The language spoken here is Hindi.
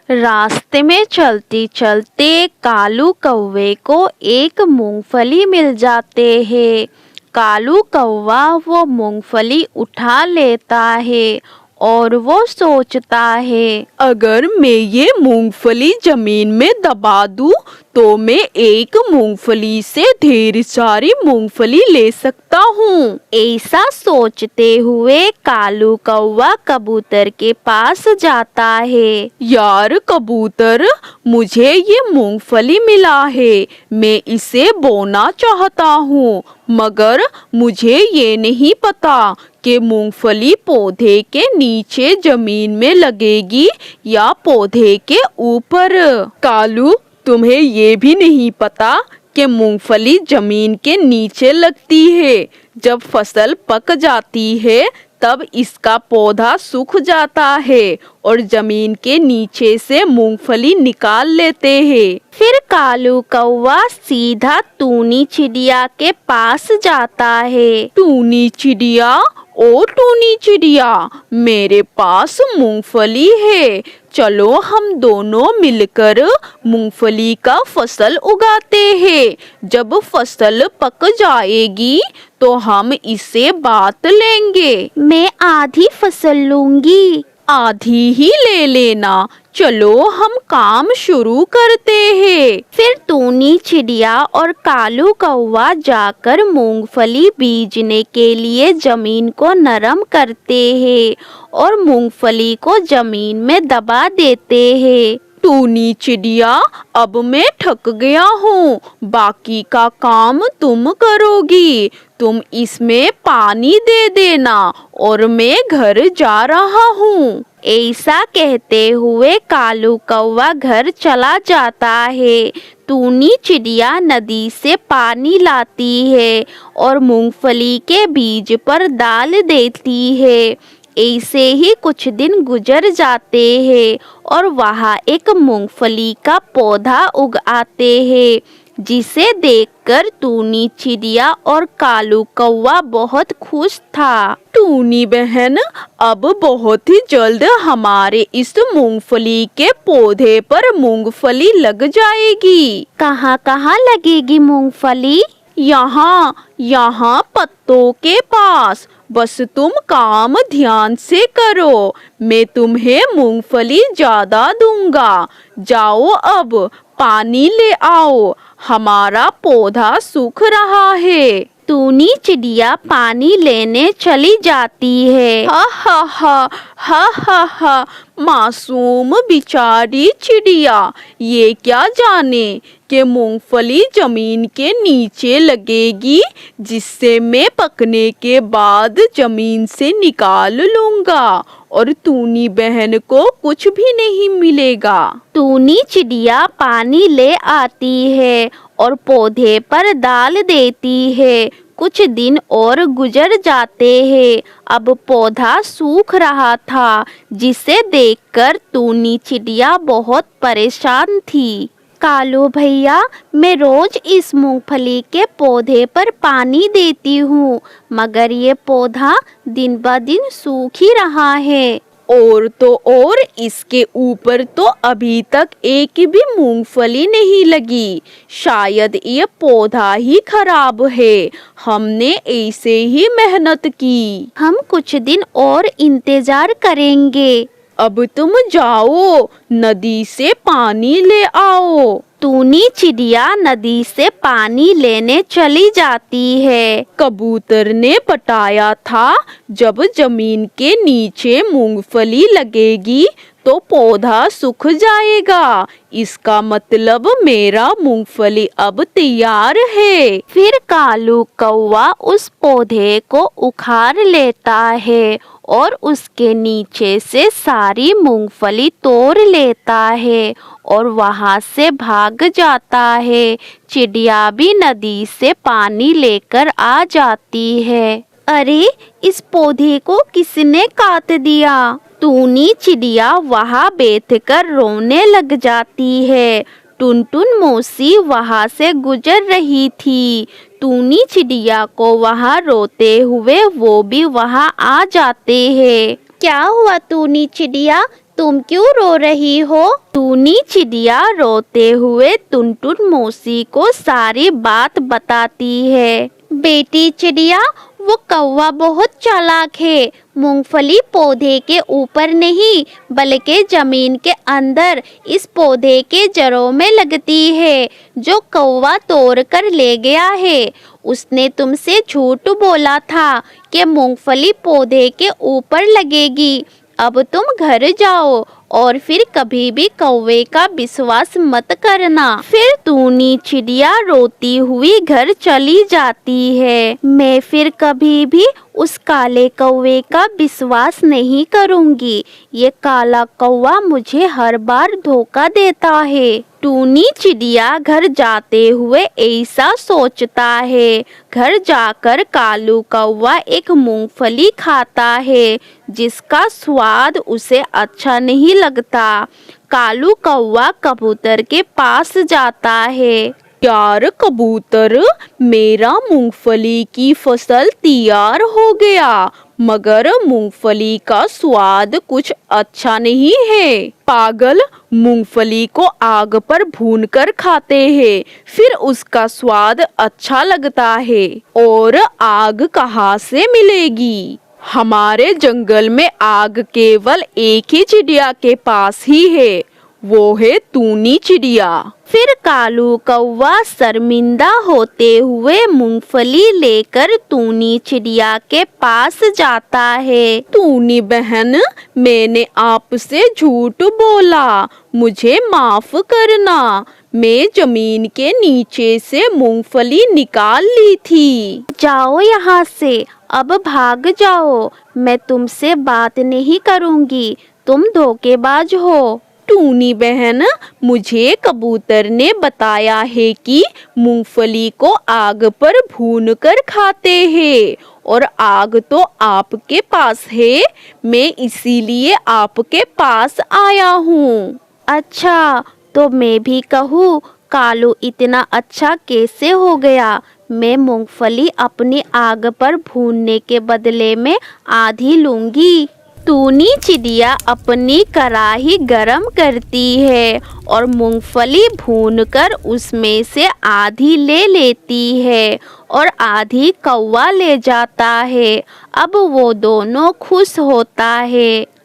रास्ते में चलते चलते कालू कौवे को एक मूंगफली मिल जाते हैं। कालू कौवा वो मूंगफली उठा लेता है और वो सोचता है, अगर मैं ये मूंगफली जमीन में दबा दूं तो मैं एक मूंगफली से ढेर सारी मूंगफली ले सकता हूँ। ऐसा सोचते हुए कालू कौवा कबूतर के पास जाता है। यार कबूतर, मुझे ये मूंगफली मिला है, मैं इसे बोना चाहता हूँ, मगर मुझे ये नहीं पता कि मूंगफली पौधे के नीचे जमीन में लगेगी या पौधे के ऊपर। कालू, तुम्हें ये भी नहीं पता कि मूंगफली जमीन के नीचे लगती है। जब फसल पक जाती है तब इसका पौधा सूख जाता है और जमीन के नीचे से मूंगफली निकाल लेते हैं। फिर कालू कौवा सीधा टूनी चिड़िया के पास जाता है। टूनी चिड़िया, ओ टूनी चिड़िया, मेरे पास मूंगफली है, चलो हम दोनों मिलकर मूंगफली का फसल उगाते हैं। जब फसल पक जाएगी तो हम इसे बांट लेंगे। मैं आधी फसल लूंगी। आधी ही ले लेना, चलो हम काम शुरू करते हैं। फिर टूनी चिड़िया और कालू कौवा जाकर मूंगफली बीजने के लिए जमीन को नरम करते हैं और मूंगफली को जमीन में दबा देते हैं। टूनी चिड़िया, अब मैं थक गया हूँ, बाकी का काम तुम करोगी। तुम इसमें पानी दे देना और मैं घर जा रहा हूँ। ऐसा कहते हुए कालू कौवा घर चला जाता है। टूनी चिड़िया नदी से पानी लाती है और मूंगफली के बीज पर डाल देती है। ऐसे ही कुछ दिन गुजर जाते हैं और वहाँ एक मूंगफली का पौधा उग आते हैं, जिसे देखकर टूनी चिड़िया और कालू कौवा बहुत खुश था। टूनी बहन, अब बहुत ही जल्द हमारे इस मूंगफली के पौधे पर मूंगफली लग जाएगी। कहाँ कहाँ लगेगी मूंगफली? यहाँ पत्तों के पास। बस तुम काम ध्यान से करो, मैं तुम्हें मूंगफली ज्यादा दूंगा। जाओ अब पानी ले आओ, हमारा पौधा सूख रहा है। टूनी चिड़िया पानी लेने चली जाती है। हा हा हा, हा हा हा, मासूम बिचारी चिड़िया, ये क्या जाने कि मूंगफली जमीन के नीचे लगेगी, जिससे मैं पकने के बाद जमीन से निकाल लूंगा और टूनी बहन को कुछ भी नहीं मिलेगा। टूनी चिड़िया पानी ले आती है और पौधे पर डाल देती है। कुछ दिन और गुजर जाते हैं। अब पौधा सूख रहा था, जिसे देखकर टूनी चिड़िया बहुत परेशान थी। कालू भैया, मैं रोज इस मूंगफली के पौधे पर पानी देती हूँ, मगर ये पौधा दिन ब दिन सूख ही रहा है। और तो और इसके ऊपर तो अभी तक एक भी मूंगफली नहीं लगी। शायद ये पौधा ही खराब है। हमने ऐसे ही मेहनत की। हम कुछ दिन और इंतजार करेंगे। अब तुम जाओ, नदी से पानी ले आओ। टूनी चिड़िया नदी से पानी लेने चली जाती है। कबूतर ने बताया था, जब जमीन के नीचे मूंगफली लगेगी तो पौधा सूख जाएगा। इसका मतलब मेरा मूंगफली अब तैयार है। फिर कालू कौवा उस पौधे को उखाड़ लेता है और उसके नीचे से सारी मूंगफली तोड़ लेता है और वहां से भाग जाता है। चिड़िया भी नदी से पानी लेकर आ जाती है। अरे, इस पौधे को किसने काट दिया? टूनी चिड़िया वहाँ बैठकर रोने लग जाती है। टुनटुन मौसी वहाँ से गुजर रही थी। टूनी चिड़िया को वहाँ रोते हुए वो भी वहाँ आ जाते हैं। क्या हुआ टूनी चिड़िया, तुम क्यों रो रही हो? टूनी चिड़िया रोते हुए टुनटुन मौसी को सारी बात बताती है। बेटी चिड़िया, वो कौवा बहुत चालाक है। मूंगफली पौधे के ऊपर नहीं बल्कि जमीन के अंदर इस पौधे के जड़ों में लगती है, जो कौवा तोड़ कर ले गया है। उसने तुमसे झूठ बोला था कि मूंगफली पौधे के ऊपर लगेगी। अब तुम घर जाओ और फिर कभी भी कौवे का विश्वास मत करना। फिर टूनी चिड़िया रोती हुई घर चली जाती है। मैं फिर कभी भी उस काले कौवे का विश्वास नहीं करूंगी। ये काला कौवा मुझे हर बार धोखा देता है। टूनी चिड़िया घर जाते हुए ऐसा सोचता है। घर जाकर कालू कौवा एक मूंगफली खाता है, जिसका स्वाद उसे अच्छा नहीं लगता। कालू कौवा कबूतर के पास जाता है। यार कबूतर, मेरा मूंगफली की फसल तैयार हो गया, मगर मूंगफली का स्वाद कुछ अच्छा नहीं है। पागल, मूंगफली को आग पर भूनकर खाते हैं, फिर उसका स्वाद अच्छा लगता है। और आग कहाँ से मिलेगी? हमारे जंगल में आग केवल एक ही चिड़िया के पास ही है, वो है टूनी चिड़िया। फिर कालू कौवा शर्मिंदा होते हुए मूंगफली लेकर टूनी चिड़िया के पास जाता है। टूनी बहन, मैंने आपसे झूठ बोला, मुझे माफ करना। मैं जमीन के नीचे से मूंगफली निकाल ली थी। जाओ यहाँ से, अब भाग जाओ। मैं तुमसे बात नहीं करूँगी, तुम धोखेबाज हो। टूनी बहन, मुझे कबूतर ने बताया है कि मूंगफली को आग पर भूनकर खाते हैं, और आग तो आपके पास है, मैं इसीलिए आपके पास आया हूँ। अच्छा, तो मैं भी कहूँ, कालू इतना अच्छा कैसे हो गया? मैं मूंगफली अपनी आग पर भूनने के बदले में आधी लूंगी। टूनी चिड़िया अपनी कढ़ाई गरम करती है और मूंगफली भूनकर उसमें से आधी ले लेती है और आधी कौवा ले जाता है। अब वो दोनों खुश होता है।